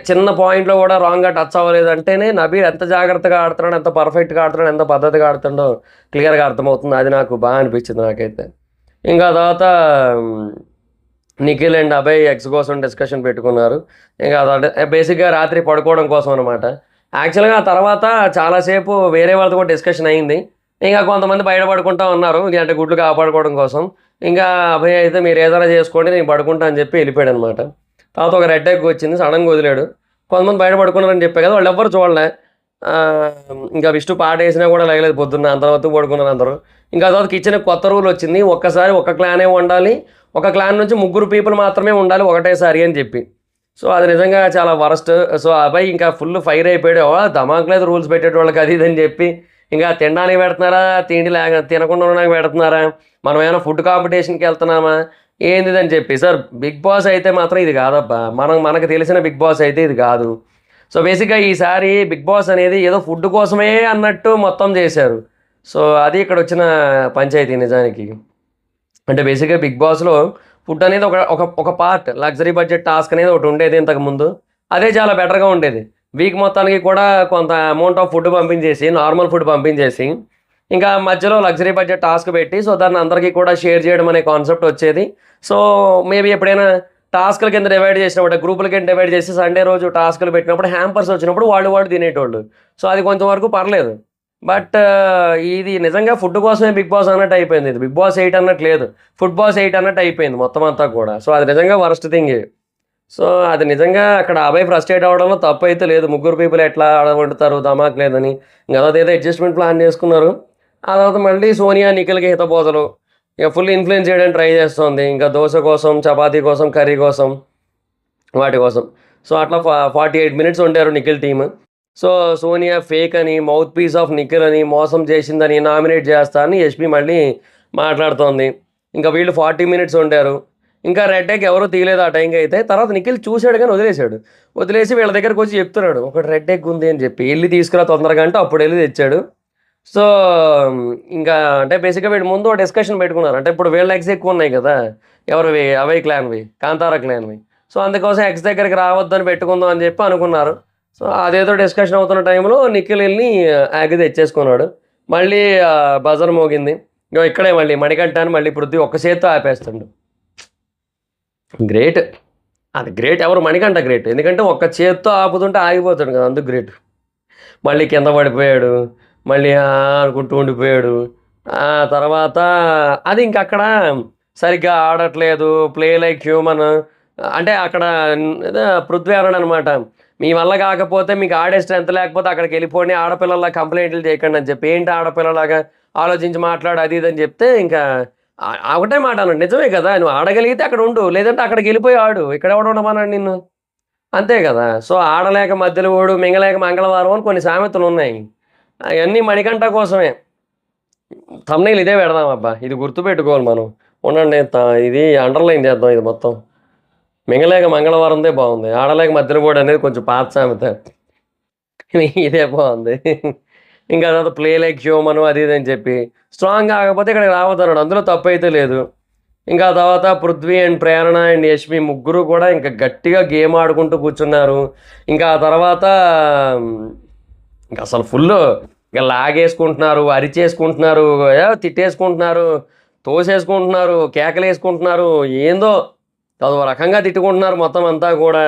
[SPEAKER 1] చిన్న పాయింట్లో కూడా రాంగ్గా టచ్ అవ్వలేదు అంటేనే నబీల్ ఎంత జాగ్రత్తగా ఆడుతున్నాడు, ఎంత పర్ఫెక్ట్గా ఆడుతున్నాడు, ఎంత పద్ధతిగా ఆడుతుండో క్లియర్గా అర్థమవుతుంది. అది నాకు బాగా అనిపించింది నాకైతే. ఇంకా తర్వాత నిఖిల్ అండ్ అభయ్ ఎక్స్ కోసం డిస్కషన్ పెట్టుకున్నారు. ఇంకా బేసిక్గా రాత్రి పడుకోవడం కోసం అనమాట. యాక్చువల్గా ఆ తర్వాత చాలాసేపు వేరే వాళ్ళతో కూడా డిస్కషన్ అయింది. ఇంకా కొంతమంది బయట పడుకుంటా ఉన్నారు, అంటే గుడ్లు కాపాడుకోవడం కోసం. ఇంకా అభయ్ అయితే మీరు ఏదైనా చేసుకోండి నేను పడుకుంటా అని చెప్పి వెళ్ళిపోయాడు అనమాట. తర్వాత ఒక రెడ్ ఎగ్ వచ్చింది, సడన్గా వదిలాడు. కొంతమంది బయట పడుకున్నారని చెప్పే కదా, వాళ్ళు ఎవ్వరు చూడలే. ఇంకా విష్ణు పాట వేసినా కూడా లేగలేదు పొద్దున్న, అంతవరకు పడుకున్నారు అందరూ. ఇంకా తర్వాత కిచెన్ కొత్త రూల్ వచ్చింది, ఒక్కసారి ఒక క్లానే ఉండాలి, ఒక క్లాన్ నుంచి 3 పీపుల్ మాత్రమే ఉండాలి ఒకటేసారి అని చెప్పి. సో అది నిజంగా చాలా వరస్ట్. సో అబ్బాయి ఇంకా ఫుల్ ఫైర్ అయిపోయాడు. ధమాక్ లేదు రూల్స్ పెట్టేటోళ్ళకి అది ఇది అని చెప్పి. ఇంకా తినడానికి పెడుతున్నారా, తినకుండా ఉండడానికి పెడుతున్నారా, మనం ఏమైనా ఫుడ్ కాంపిటీషన్కి వెళ్తున్నామా ఏంది అని చెప్పి. సార్ బిగ్ బాస్ అయితే మాత్రం ఇది కాదబ్బా, మనకు తెలిసిన బిగ్ బాస్ అయితే ఇది కాదు. సో బేసిక్గా ఈసారి బిగ్ బాస్ అనేది ఏదో ఫుడ్ కోసమే అన్నట్టు మొత్తం చేశారు. సో అది ఇక్కడ వచ్చిన పంచాయతీ నిజానికి. అంటే బేసిక్గా బిగ్ బాస్లో ఫుడ్ అనేది ఒక పార్ట్, లగ్జరీ బడ్జెట్ టాస్క్ అనేది ఒకటి ఉండేది ఇంతకుముందు. అదే చాలా బెటర్గా ఉండేది. వీక్ మొత్తానికి కూడా కొంత అమౌంట్ ఆఫ్ ఫుడ్ పంపించేసి, నార్మల్ ఫుడ్ పంపించేసి, ఇంకా మధ్యలో లగ్జరీ బడ్జెట్ టాస్క్ పెట్టి, సో దాన్ని అందరికీ కూడా షేర్ చేయడం అనే కాన్సెప్ట్ వచ్చేది. సో మేబీ ఎప్పుడైనా టాస్క్ల కింద డివైడ్ చేసినప్పుడు, గ్రూపుల కింద డివైడ్ చేసి సండే రోజు టాస్క్లు పెట్టినప్పుడు హ్యాంపర్స్ వచ్చినప్పుడు వాళ్ళు తినేటోళ్ళు. సో అది కొంచెం వరకు పర్లేదు. బట్ ఇది నిజంగా ఫుడ్ కోసమే బిగ్ బాస్ అన్నట్టు అయిపోయింది. ఇది బిగ్ బాస్ 8 అన్నట్టు లేదు, ఫుడ్ బాస్ 8 అన్నట్టు అయిపోయింది మొత్తం అంతా కూడా. సో అది నిజంగా వరస్ట్ థింగ్. సో అది నిజంగా అక్కడ అభయ్ ఫ్రస్ట్రేట్ అవ్వడంలో తప్పు అయితే లేదు. ముగ్గురు పీపుల్ ఎట్లా వండుతారు ధమాక్ లేదని. ఇంక అదేదో అడ్జస్ట్మెంట్ ప్లాన్ చేసుకున్నారు. ఆ తర్వాత మళ్ళీ సోనియా నిఖిల్కి హితబోధలు. ఇక ఫుల్ ఇన్ఫ్లుయెన్స్ చేయడానికి ట్రై చేస్తుంది. ఇంకా దోశ కోసం, చపాతీ కోసం, కర్రీ కోసం, వాటి కోసం. సో అట్లా 48 మినిట్స్ ఉంటారు Nikhil team. So Sonia fake అని, మౌత్ పీస్ ఆఫ్ నిఖిల్ అని, మోసం చేసిందని, నామినేట్ చేస్తా అని యష్మి మళ్ళీ మాట్లాడుతోంది. ఇంకా వీళ్ళు 40 మినిట్స్ ఉంటారు. ఇంకా రెడ్ ఎగ్ ఎవరో తీయలేదు ఆ టైంకి అయితే. తర్వాత నిఖిల్ చూశాడు కానీ వదిలేశాడు. వదిలేసి వీళ్ళ దగ్గరకు వచ్చి చెప్తున్నాడు ఒకటి రెడ్ ఎగ్ ఉంది అని చెప్పి. వెళ్ళి తీసుకురా తొందరగా అంటే అప్పుడు వెళ్ళి తెచ్చాడు. సో ఇంకా అంటే బేసిక్గా వీళ్ళు ముందు ఒక డిస్కషన్ పెట్టుకున్నారు. అంటే ఇప్పుడు వీళ్ళ ఎగ్స్ ఎక్కువ ఉన్నాయి కదా, ఎవరివి అవై క్లాన్వి, కాంతారా క్లాన్వి. సో అందుకోసం ఎగ్స్ దగ్గరికి రావద్దని పెట్టుకుందాం అని చెప్పి అనుకున్నారు. సో అదేదో డిస్కషన్ అవుతున్న టైంలో నిఖిల్ వెళ్ళి ఎగ్ తెచ్చేసుకున్నాడు. మళ్ళీ బజర్ మోగింది. ఇగో ఇక్కడే మళ్ళీ మణికంఠ అని మళ్ళీ పృథ్వీ ఒక్క చేత్తో ఆపేస్తుండు. గ్రేట్, అది గ్రేట్. ఎవరు? మణికంఠ గ్రేట్. ఎందుకంటే ఒక్క చేత్తో ఆపుతుంటే ఆగిపోతాడు కదా, అందుకు గ్రేట్. మళ్ళీ కింద పడిపోయాడు, మళ్ళీ అనుకుంటూ ఉండిపోయాడు. ఆ తర్వాత అది ఇంక అక్కడ సరిగ్గా ఆడట్లేదు, ప్లే లైక్ హ్యూమన్. అంటే అక్కడ ఏదో పృథ్వీ అన్నాడు అనమాట, మీ వల్ల కాకపోతే మీకు ఆడే స్ట్రెంత్ లేకపోతే అక్కడికి వెళ్ళిపోండి, ఆడపిల్లలా కంప్లైంట్లు చేయకండి అని చెప్పి. ఏంటి ఆడపిల్లలాగా ఆలోచించి మాట్లాడు అది ఇది అని చెప్తే ఇంకా ఒకటే మాట అన్నాడు. నిజమే కదా, నువ్వు ఆడగలిగితే అక్కడ ఉండు, లేదంటే అక్కడికి వెళ్ళిపోయి ఆడు, ఇక్కడ ఎవడు ఉండమన్నాడు నిన్ను, అంతే కదా. సో ఆడలేక మధ్యలో ఓడు, మింగలేక మంగళవారం అని కొన్ని సామెతలు ఉన్నాయి. అవన్నీ మణికంఠ కోసమే. థంబ్నెయిల్ ఇదే పెడదాం అబ్బా, ఇది గుర్తుపెట్టుకోవాలి మనం. ఉండండి, ఇది అండర్లైన్ చేద్దాం. ఇది మొత్తం మింగలేక మంగళవారందే బాగుంది, ఆడలేక మధ్యలో ఓడు అనేది కొంచెం పాత సామెత. ఇదే బాగుంది. ఇంకా తర్వాత ప్లే లైక్ హ్యూమను అది ఇది అని చెప్పి. స్ట్రాంగ్ కాకపోతే ఇక్కడికి రావద్దన్నాడు, అందులో తప్పు అయితే లేదు. ఇంకా తర్వాత Prithvi and Prerana and Yashmi ముగ్గురు కూడా ఇంకా గట్టిగా గేమ్ ఆడుకుంటూ కూర్చున్నారు. ఇంకా ఆ తర్వాత ఇంకా అసలు ఫుల్ ఇంకా లాగేసుకుంటున్నారు, అరిచేసుకుంటున్నారు, తిట్టేసుకుంటున్నారు, తోసేసుకుంటున్నారు, కేకలు వేసుకుంటున్నారు, ఏందో అదో రకంగా తిట్టుకుంటున్నారు మొత్తం అంతా కూడా.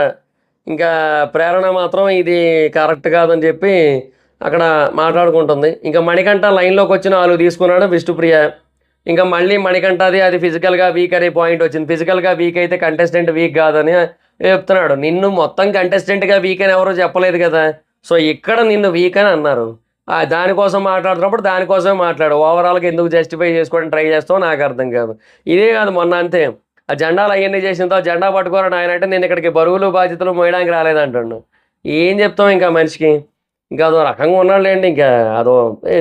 [SPEAKER 1] ఇంకా ప్రేరణ మాత్రం ఇది కరెక్ట్ కాదని చెప్పి అక్కడ మాట్లాడుకుంటుంది. ఇంకా మణికంఠ లైన్లోకి వచ్చి 4 తీసుకున్నాడు విష్ణుప్రియ. ఇంకా మళ్ళీ మణికంఠది అది ఫిజికల్గా వీక్ అనే పాయింట్ వచ్చింది. ఫిజికల్గా వీక్ అయితే కంటెస్టెంట్ వీక్ కాదని చెప్తున్నాడు. నిన్ను మొత్తం కంటెస్టెంట్గా వీక్ అని ఎవరో చెప్పలేదు కదా, సో ఇక్కడ నిన్ను వీక్ అని అన్నారు. దానికోసం మాట్లాడుతున్నప్పుడు దానికోసమే మాట్లాడు. ఓవరాల్గా ఎందుకు జస్టిఫై చేసుకోవడానికి ట్రై చేస్తావు నాకు అర్థం కాదు. ఇదే కాదు, మొన్న అంతే ఆ జెండాలు అవన్నీ చేసిన జెండా పట్టుకోరని ఆయన అంటే నేను ఇక్కడికి బరువులు బాధ్యతలు మోయడానికి రాలేదంటాడు. ఏం చెప్తాం ఇంకా మనిషికి. ఇంకా అదో రకంగా ఉన్నాడులేండి. ఇంకా అదో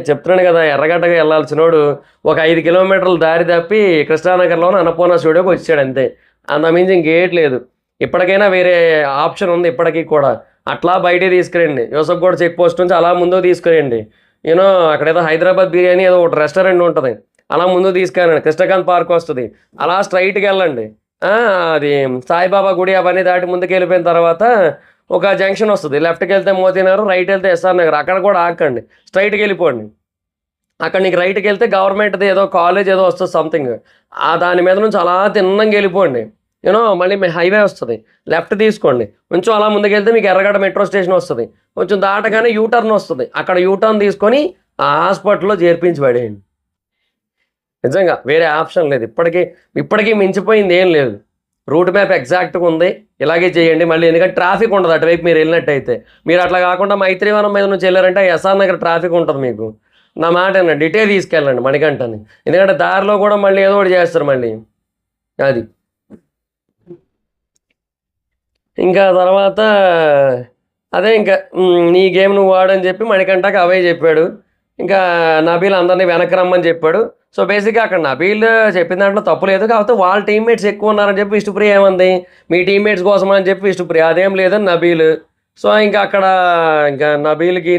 [SPEAKER 1] చెప్తున్నాడు కదా, ఎర్రగడ్డగా వెళ్ళాల్సినోడు ఒక 5 కిలోమీటర్లు దారి తప్పి కృష్ణానగర్లోనే అన్నపూర్ణ స్టూడియోకి వచ్చాడు అంతే. అంతమించి ఇంకేట్ లేదు. ఇప్పటికైనా వేరే ఆప్షన్ ఉంది ఇప్పటికీ కూడా. అట్లా బయటే తీసుకురండి, యూసఫ్ గూడ చెక్ పోస్ట్ నుంచి అలా ముందుకు తీసుకురండి. యూనో అక్కడ ఏదో హైదరాబాద్ బిర్యానీ ఏదో ఒకటి రెస్టారెంట్ ఉంటుంది, అలా ముందుకు తీసుకెళ్ళండి. కృష్ణకాంత్ పార్క్ వస్తుంది, అలా స్ట్రైట్కి వెళ్ళండి. అది సాయిబాబా గుడి అవన్నీ దాటి ముందుకు వెళ్ళిపోయిన తర్వాత ఒక జంక్షన్ వస్తుంది, లెఫ్ట్కి వెళ్తే మోతీనగర్, రైట్ వెళ్తే ఎస్ఆర్ నగర్. అక్కడ కూడా ఆకండి, స్ట్రైట్కి వెళ్ళిపోండి. అక్కడ నీకు రైట్కి వెళ్తే గవర్నమెంట్ది ఏదో కాలేజ్ ఏదో వస్తుంది సంథింగ్, దాని మీద నుంచి అలా తిన్నంగా వెళ్ళిపోండి. యూనో మళ్ళీ మీ హైవే వస్తుంది, లెఫ్ట్ తీసుకోండి. కొంచెం అలా ముందుకెళ్తే మీకు ఎర్రగడ్డ మెట్రో స్టేషన్ వస్తుంది. కొంచెం దాటగానే యూటర్న్ వస్తుంది, అక్కడ యూటర్న్ తీసుకొని ఆ హాస్పిటల్లో చేర్పించి పడేయండి. నిజంగా వేరే ఆప్షన్ లేదు. ఇప్పటికీ మించిపోయింది ఏం లేదు. రూట్ మ్యాప్ ఎగ్జాక్ట్గా ఉంది, ఇలాగే చేయండి. మళ్ళీ ఎందుకంటే ట్రాఫిక్ ఉండదు అటువైపు మీరు వెళ్ళినట్టయితే. మీరు అట్లా కాకుండా మైత్రివనం మీద నుంచి వెళ్ళారంటే ఎస్ఆర్ నగర్ ట్రాఫిక్ ఉంటుంది మీకు. నా మాట డీటెయిల్ తీసుకెళ్ళండి మణికంఠని, ఎందుకంటే దారిలో కూడా మళ్ళీ ఏదో ఒకటి చేస్తారు మళ్ళీ. అది ఇంకా తర్వాత అదే ఇంకా నీ గేమ్ నువ్వు ఆడని చెప్పి మణికంఠకి అవే చెప్పాడు. ఇంకా నబీల్ అందరినీ వెనక్కి రమ్మని చెప్పాడు. సో బేసిక్గా అక్కడ నబీల్ చెప్పిన దాంట్లో తప్పు లేదు, కాకపోతే వాళ్ళ టీమ్మేట్స్ ఎక్కువ ఉన్నారని చెప్పి విష్ణుప్రియ ఏమంది, మీ టీమ్మేట్స్ కోసం అని చెప్పి విష్ణుప్రియ, అదేం లేదని నబీల్. సో ఇంకా అక్కడ ఇంకా నబీల్కి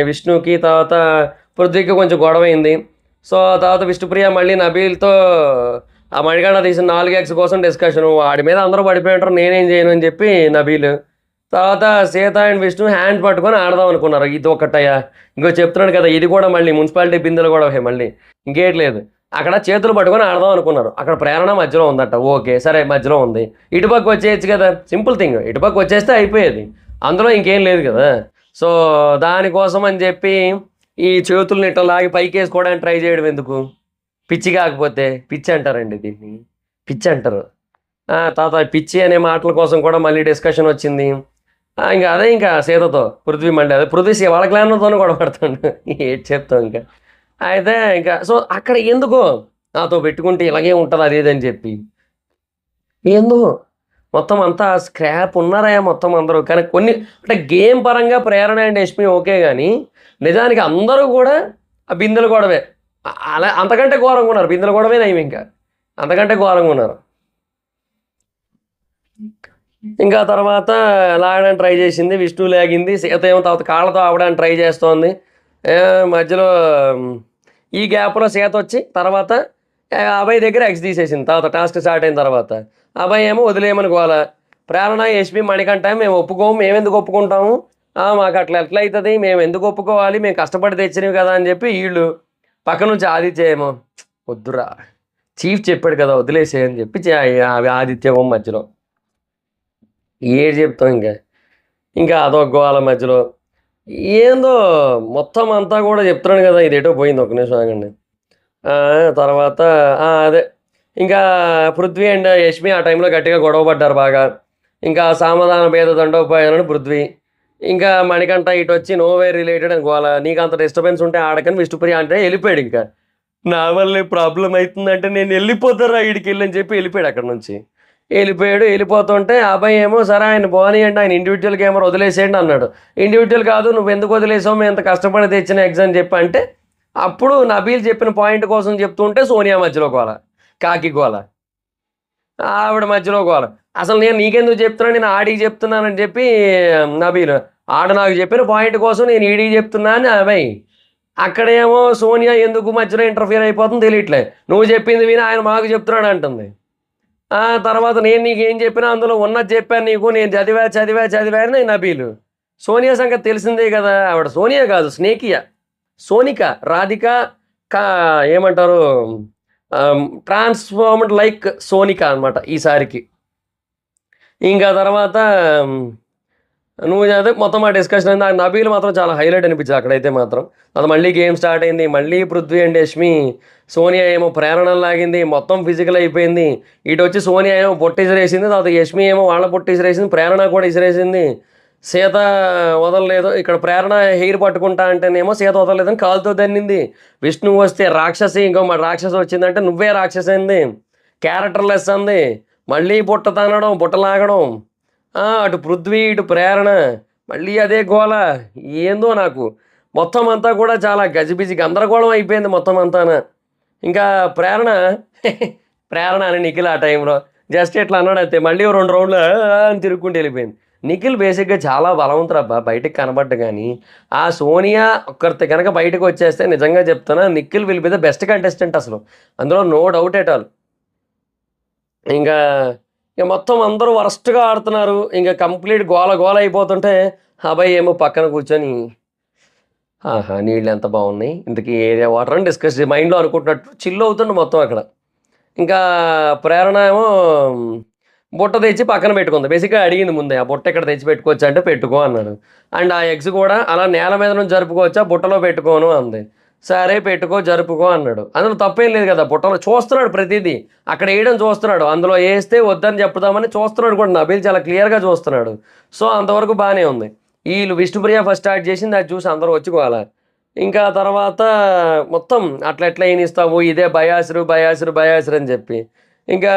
[SPEAKER 1] విష్ణుకి తర్వాత పృథ్వీకి కొంచెం గొడవ అయింది. సో తర్వాత విష్ణుప్రియ మళ్ళీ నబీల్తో ఆ మణికంఠ తీసిన 4 ఎగ్స్ కోసం డిస్కషన్. వాడి మీద అందరూ పడిపోయి ఉంటారు, నేనేం చేయను అని చెప్పి నబీల్. తర్వాత సీత అండ్ విష్ణు హ్యాండ్ పట్టుకొని ఆడదాం అనుకున్నారు. ఇది ఒకటయ్యా, ఇంకో చెప్తున్నాడు కదా, ఇది కూడా మళ్ళీ మున్సిపాలిటీ బిందెలు కూడా మళ్ళీ ఇంకేట్ లేదు. అక్కడ చేతులు పట్టుకొని ఆడదాం అనుకున్నారు. అక్కడ ప్రేరణ మధ్యలో ఉందట. ఓకే సరే, మధ్యలో ఉంది, ఇటుపక్క వచ్చేయచ్చు కదా, సింపుల్ థింగ్, ఇటుపక్క వచ్చేస్తే అయిపోయేది, అందులో ఇంకేం లేదు కదా. సో దానికోసం అని చెప్పి ఈ చేతుల్ని ఇట్లా లాగి పైకి వేసుకోవడానికి ట్రై చేయడం ఎందుకు? పిచ్చి కాకపోతే, పిచ్చి అంటారండి దీన్ని, పిచ్చి అంటారు. తర్వాత పిచ్చి అనే మాటల కోసం కూడా మళ్ళీ డిస్కషన్ వచ్చింది. ఇంకా అదే ఇంకా సీతతో పృథ్వీ మళ్ళీ అదే పృథ్వీ వాళ్ళ క్లాన్లతోనే గొడవ పడతాడు. ఏది చెప్తాం ఇంకా. అయితే ఇంకా సో అక్కడ ఎందుకో నాతో పెట్టుకుంటే ఇలాగే ఉంటుంది అది ఇది అని చెప్పి ఎందుకో మొత్తం అంతా స్క్రాప్ ఉన్నారా మొత్తం అందరూ. కానీ కొన్ని అంటే గేమ్ పరంగా ప్రేరణ అండ్ యష్మి ఓకే కానీ నిజానికి అందరూ కూడా ఆ బిందెలు గొడవే. అలా అంతకంటే ఘోరంగా ఉన్నారు. బిందెలు గొడవే నయం ఇంకా అంతకంటే ఘోరంగా ఉన్నారు. ఇంకా తర్వాత లాగడానికి ట్రై చేసింది, విష్ణు లాగింది, సీత ఏమో తర్వాత కాళ్ళతో ఆవడానికి ట్రై చేస్తోంది. మధ్యలో ఈ గ్యాప్లో సీత వచ్చి తర్వాత అభయ్ దగ్గర ఎక్స్ తీసేసింది. తర్వాత టాస్క్ స్టార్ట్ అయిన తర్వాత అభయ్ ఏమో వదిలేయమని గోల. ప్రేరణ యష్మి మణికంఠ మేము ఒప్పుకోము, మేము ఎందుకు ఒప్పుకుంటాము, మాకు అట్లా ఎట్లా అవుతుంది, మేము ఎందుకు ఒప్పుకోవాలి, మేము కష్టపడి తెచ్చినవి కదా అని చెప్పి వీళ్ళు పక్క నుంచి ఆదిత్య ఏమో వద్దురా చీఫ్ చెప్పాడు కదా వదిలేసే అని చెప్పి ఆదిత్య ఓం మధ్యలో ఏడు చెప్తాం ఇంకా అదొక గోల మధ్యలో ఏందో మొత్తం అంతా కూడా చెప్తున్నాను కదా ఇది ఎటో పోయింది. ఒక నిమిషం ఆగండి. తర్వాత అదే ఇంకా పృథ్వీ అండ్ యష్మి ఆ టైంలో గట్టిగా గొడవ పడ్డారు బాగా. ఇంకా సామధాన భేద దండోపాయాలని పృథ్వీ. ఇంకా మణికంఠ ఇటు వచ్చి నోవే రిలేటెడ్ అని గోల. నీకు అంత డిస్టర్బెన్స్ ఉంటే ఆడకని విష్ణుప్రియ అంటే వెళ్ళిపోయాడు. ఇంకా నా వల్లే ప్రాబ్లం అవుతుందంటే నేను వెళ్ళిపోతారా వీడికి వెళ్ళని చెప్పి వెళ్ళిపోయాడు. అక్కడ నుంచి వెళ్ళిపోతుంటే అబ్బాయి ఏమో సరే ఆయన పోనీయండి, ఆయన ఇండివిజువల్ కెమెరా వదిలేసేయండి అన్నాడు. ఇండివిజువల్ కాదు నువ్వు ఎందుకు వదిలేసావు, మేము ఎంత కష్టపడి తెచ్చిన ఎగ్జామ్ చెప్పి అంటే అప్పుడు నబీల్ చెప్పిన పాయింట్ కోసం చెప్తుంటే సోనియా మధ్యలో గోల, కాకి గోల, ఆవిడ మధ్యలో గోల. అసలు నేను నీకెందుకు చెప్తున్నాను, నేను ఆడికి చెప్తున్నానని చెప్పి నబీల్, ఆడ నాకు చెప్పిన పాయింట్ కోసం నేను ఈడికి చెప్తున్నా అని అబ్బాయి. అక్కడేమో సోనియా ఎందుకు మధ్యలో ఇంటర్ఫియర్ అయిపోతుంది తెలియట్లే, నువ్వు చెప్పింది విని ఆయన మాకు చెప్తున్నాడు అంటుంది. తర్వాత నేను నీకు ఏం చెప్పినా అందులో ఉన్నది చెప్పాను నీకు, నేను చదివా అని నబీలు. సోనియా సంగతి తెలిసిందే కదా, ఆవిడ సోనియా కాదు స్నేకియా, సోనిక, రాధిక ఏమంటారు ట్రాన్స్ఫార్మ్డ్ లైక్ సోనిక అనమాట ఈసారికి. ఇంకా తర్వాత నువ్వు అదే మొత్తం ఆ డిస్కషన్ అయింది. ఆ నబీలు మాత్రం చాలా హైలైట్ అనిపించింది అక్కడైతే మాత్రం. అది మళ్ళీ గేమ్ స్టార్ట్ అయింది. మళ్ళీ పృథ్వీ అండ్ యష్మి, సోనియా ఏమో ప్రేరణ లాగింది, మొత్తం ఫిజికల్ అయిపోయింది. ఇటు వచ్చి సోనియా ఏమో పొట్టు ఇసిరేసింది, తర్వాత యష్మి ఏమో వాళ్ళ పొట్టు ఇసిరేసింది, ప్రేరణ కూడా ఇసిరేసింది. సీత వదలలేదు. ఇక్కడ ప్రేరణ హెయిర్ పట్టుకుంటా అంటేనేమో సీత వదలలేదని కాలుతో దన్నింది. విష్ణు వస్తే రాక్షసి, ఇంకో మా రాక్షసి వచ్చిందంటే నువ్వే రాక్షసి అయింది, క్యారెక్టర్లెస్ అంది. మళ్ళీ బుట్ట తనడం, బుట్టలాగడం. అటు పృథ్వీ ఇటు ప్రేరణ మళ్ళీ అదే గోల. ఏందో నాకు మొత్తం అంతా కూడా చాలా గజిబిజి గందరగోళం అయిపోయింది మొత్తం అంతాన. ఇంకా ప్రేరణ అని నిఖిల్ ఆ టైంలో జస్ట్ ఇట్లా అన్నాడు అయితే మళ్ళీ 2 రౌండ్లు అని తిరుగుకుంటూ వెళ్ళిపోయింది. నిఖిల్ బేసిక్గా చాలా బలవంతురబ్బా, బయటకు కనబడ్డ. కానీ ఆ సోనియా ఒక్కరితో కనుక బయటకు వచ్చేస్తే నిజంగా చెప్తున్నా Nikhil will be the best contestant అసలు, అందులో నో డౌట్ ఎట్ ఆల్. ఇంకా మొత్తం అందరూ వరస్ట్గా ఆడుతున్నారు. ఇంకా కంప్లీట్ గోల అయిపోతుంటే అబ్బాయి ఏమో పక్కన కూర్చొని నీళ్ళు ఎంత బాగున్నాయి, ఇంతకీ ఏరియా వాటర్ అని డిస్కస్ మైండ్లో అనుకుంటున్నట్టు చిల్లు అవుతుండే మొత్తం అక్కడ. ఇంకా ప్రేరణ ఏమో బుట్ట తెచ్చి పక్కన పెట్టుకుంది. బేసిక్గా అడిగింది ముందే, ఆ బుట్ట ఇక్కడ తెచ్చి పెట్టుకోవచ్చా అంటే పెట్టుకో అన్నాడు. అండ్ ఆ ఎగ్స్ కూడా అలా నేల మీద నుంచి జరుపుకోవచ్చా, బుట్టలో పెట్టుకోను అంది. సరే పెట్టుకో జరుపుకో అన్నాడు. అందులో తప్పేం లేదు కదా, బుట్టలో చూస్తున్నాడు ప్రతిదీ, అక్కడ వేయడం చూస్తున్నాడు, అందులో వేస్తే వద్దని చెప్తామని చూస్తున్నాడు కూడా. నబీల్ చాలా క్లియర్గా చూస్తున్నాడు. సో అంతవరకు బాగానే ఉంది. వీళ్ళు విష్ణుప్రియ ఫస్ట్ స్టార్ట్ చేసింది, అది చూసి అందరూ వచ్చుకోవాలి. ఇంకా తర్వాత మొత్తం అట్లా ఎట్లా ఏం ఇస్తావు, ఇదే బయాసురు అని చెప్పి ఇంకా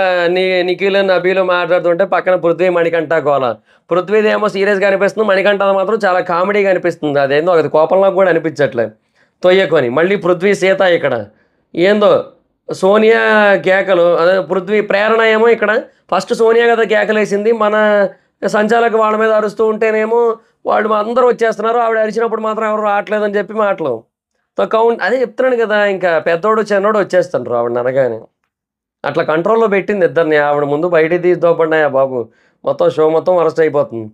[SPEAKER 1] నిఖిల్ నబీలు మాట్లాడుతుంటే పక్కన పృథ్వీ మణికంఠ గోల. పృథ్వీది ఏమో సీరియస్గా అనిపిస్తుంది, మణికంఠ మాత్రం చాలా కామెడీగా అనిపిస్తుంది. అదేందో అది కోపంలో కూడా అనిపించట్లేదు తొయ్యకొని. మళ్ళీ పృథ్వీ సీత ఇక్కడ ఏందో సోనియా కేకలు, అదే పృథ్వీ ప్రేరణ ఏమో ఇక్కడ ఫస్ట్ సోనియా కదా కేకలేసింది, మన సంచాలకు వాళ్ళ మీద అరుస్తూ ఉంటేనేమో వాళ్ళు అందరూ వచ్చేస్తున్నారు, ఆవిడ అరిచినప్పుడు మాత్రం ఎవరు రావట్లేదని చెప్పి మాటలు కౌంట్. అదే చెప్తున్నాను కదా, ఇంకా పెద్దోడు చిన్నోడు వచ్చేస్తుంటారు ఆవిడ అనగానే. అట్లా కంట్రోల్లో పెట్టింది ఇద్దరిని. ఆవిడ ముందు బయటికి తీసి దోపడినాయా బాబు, మొత్తం షో మొత్తం వరస్ట్ అయిపోతుంది.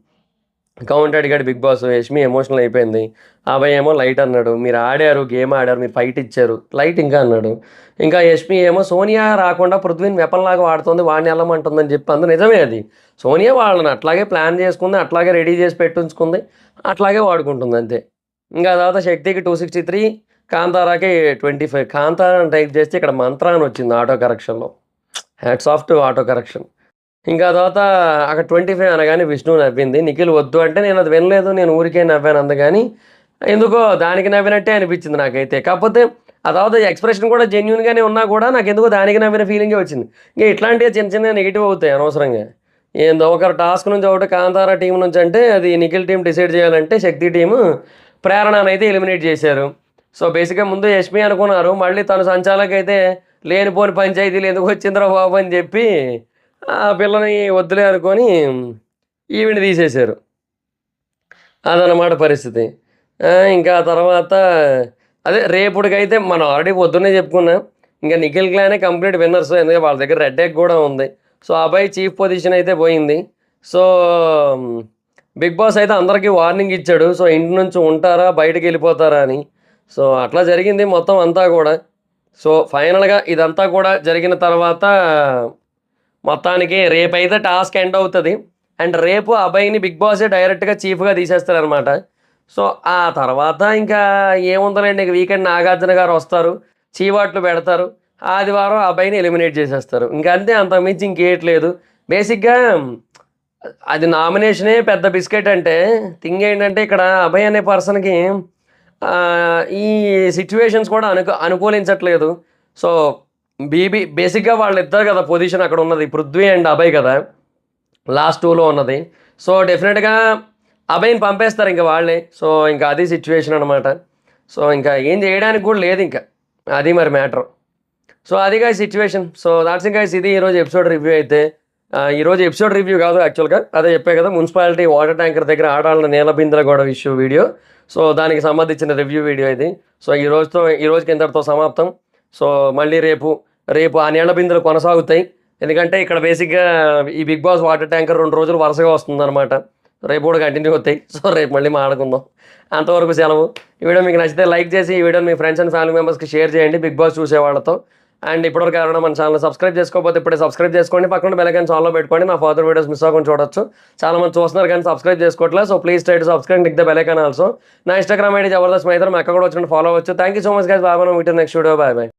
[SPEAKER 1] కౌంట్ అడిగాడు బిగ్ బాస్. యష్మి ఎమోషనల్ అయిపోయింది. అబ్బాయి ఏమో లైట్ అన్నాడు, మీరు ఆడారు గేమ్ ఆడారు, మీరు ఫైట్ ఇచ్చారు, లైట్ ఇంకా అన్నాడు. ఇంకా యష్మి ఏమో సోనియా రాకుండా పృథ్వీని వెపన్లాగా వాడుతుంది, వాడిని వెళ్ళమంటుందని చెప్పి అందు నిజమే. అది సోనియా వాళ్ళని అట్లాగే ప్లాన్ చేసుకుంది, అట్లాగే రెడీ చేసి పెట్టుంచుకుంది, అట్లాగే వాడుకుంటుంది అంతే. ఇంకా తర్వాత శక్తికి 263, కాంతారాకి 25. కాంతారా టైప్ చేస్తే ఇక్కడ మంత్రా అని వచ్చింది ఆటో కరెక్షన్లో. Hats off to auto correction. ఇంకా తర్వాత అక్కడ 25 అనగానే విష్ణు నవ్వింది. నిఖిల్ వద్దు అంటే నేను అది వినలేదు. నేను ఊరికే నవ్వాను అందుకని ఎందుకో దానికి నవ్వినట్టే అనిపించింది నాకైతే. కాకపోతే ఆ తర్వాత ఎక్స్‌ప్రెషన్ కూడా జెన్యూన్‌గానే ఉన్నా కూడా నాకెందుకో దానికి నవ్విన ఫీలింగే వచ్చింది. ఇంక ఇట్లాంటివి చిన్న చిన్నగా నెగెటివ్ అవుతాయి అనవసరంగా. ఏందో ఒకరు టాస్క్ నుంచి ఒకటి కాంతార టీమ్ నుంచి అంటే అది నిఖిల్ టీమ్ డిసైడ్ చేయాలంటే శక్తి టీము ప్రేరణనైతే ఎలిమినేట్ చేశారు. సో బేసిక్‌గా ముందు యష్మి అనుకున్నారు. మళ్ళీ తను సంచాలకైతే లేనిపోని పంచాయతీలు ఎందుకు వచ్చిందిరా బాబు అని చెప్పి ఆ పిల్లని వద్దులే అనుకోని ఈవిడ్ని తీసేశారు. అదనమాట పరిస్థితి. ఇంకా తర్వాత అదే రేపుటికైతే మనం ఆల్రెడీ పొద్దున్నే చెప్పుకున్నాం. ఇంక నిఖిల్ క్లానే కంప్లీట్ విన్నర్స్. ఎందుకంటే వాళ్ళ దగ్గర రెడ్ ఎగ్ కూడా ఉంది. సో ఆ అబ్బాయి చీఫ్ పొజిషన్ అయితే పోయింది. సో బిగ్ బాస్ అయితే అందరికీ వార్నింగ్ ఇచ్చాడు. సో ఇంటి నుంచి ఉంటారా? బయటకెళ్ళిపోతారా అని. సో అట్లా జరిగింది మొత్తం అంతా కూడా. సో ఫైనల్‌గా ఇదంతా కూడా జరిగిన తర్వాత మొత్తానికి రేపైతే టాస్క్ ఎండ్ అవుతది. అండ్ రేపు అభయ్‌ని బిగ్ బాసే డైరెక్ట్‌గా చీఫ్‌గా తీసేస్తారనమాట. సో ఆ తర్వాత ఇంకా ఏముందిలేండి ఇక వీకెండ్ నాగార్జున గారు వస్తారు. చీవాట్లు పెడతారు. ఆదివారం అభయ్‌ని ఎలిమినేట్ చేసేస్తారు. ఇంక అంతే అంతకు మించి ఇంకేయట్లేదు. బేసిక్‌గా అది నామినేషనే పెద్ద బిస్కెట్ అంటే థింగ్ ఏంటంటే ఇక్కడ అభయ్ అనే పర్సన్‌కి ఈ సిట్యుయేషన్స్ కూడా అనుకూలించట్లేదు. సో బేసిక్‌గా వాళ్ళిద్దరు కదా పొజిషన్ అక్కడ ఉన్నది. పృథ్వీ అండ్ అభయ్ కదా! లాస్ట్ 2లో ఉన్నది. సో డెఫినెట్‌గా అభయ్‌ని పంపేస్తారు ఇంక వాళ్ళే. సో ఇంక అది సిట్యుయేషన్ అనమాట. సో ఇంకా ఏం చేయడానికి కూడా లేదింక. అది మరి మ్యాటర్. సో అది guys situation. So that's it guys ఇది ఈరోజు ఎపిసోడ్ రివ్యూ అయితే. ఈరోజు ఎపిసోడ్ రివ్యూ కాదు యాక్చువల్‌గా. అదే చెప్పా కదా మున్సిపాలిటీ వాటర్ ట్యాంకర్ దగ్గర ఆడాళ్ళ నీళ్ళ బిందెల గొడవ ఇష్యూ వీడియో. సో దానికి సంబంధించిన రివ్యూ వీడియో ఇది. సో ఈ రోజుకి ఇంతటితో సమాప్తం. సో మళ్ళీ రేపు ఆ నీళ్ళ బిందెలు కొనసాగుతాయి. ఎందుకంటే ఇక్కడ బేసిక్‌గా ఈ బిగ్ బాస్ వాటర్ ట్యాంకర్ 2 రోజులు వరుసగా వస్తుందనమాట. రేపు కూడా కంటిన్యూ అవుతాయి. సో రేపు మళ్ళీ మాట్లాడుకుందాం. అంతవరకు సెలవు. ఈ వీడియో మీకు నచ్చితే లైక్ చేసి ఈ వీడియోని మీ ఫ్రెండ్స్ అండ్ ఫ్యామిలీ మెంబర్స్‌కి షేర్ చేయండి బిగ్ బాస్ చూసే వాళ్ళతో. అండ్ ఇప్పటివరకు ఎవరైనా మన ఛానల్ సబ్స్క్రైబ్ చేసుకోకపోతే ఇప్పుడే సబ్స్క్రైబ్ చేసుకోండి. పక్కన బెల్ ఐకాన్ ఆన్‌లో పెట్టుకోండి. నా ఫర్దర్ వీడియోస్ మిస్ అవ్వకుండా చూడొచ్చు. చాలామంది చూస్తున్నారు కానీ సబ్స్క్రైబ్ చేసుకోవట్లేదు. So please try to subscribe click the bell icon also. నా ఇన్‌స్టాగ్రామ్ ఐడీ జబర్దస్త్ మైత్రం అక్కడ కూడా వచ్చి ఫాలో అవ్వచ్చు. Thank you so much guys. Bye. మనం మీట్ నెక్స్ట్ వీడియో. బాయ్.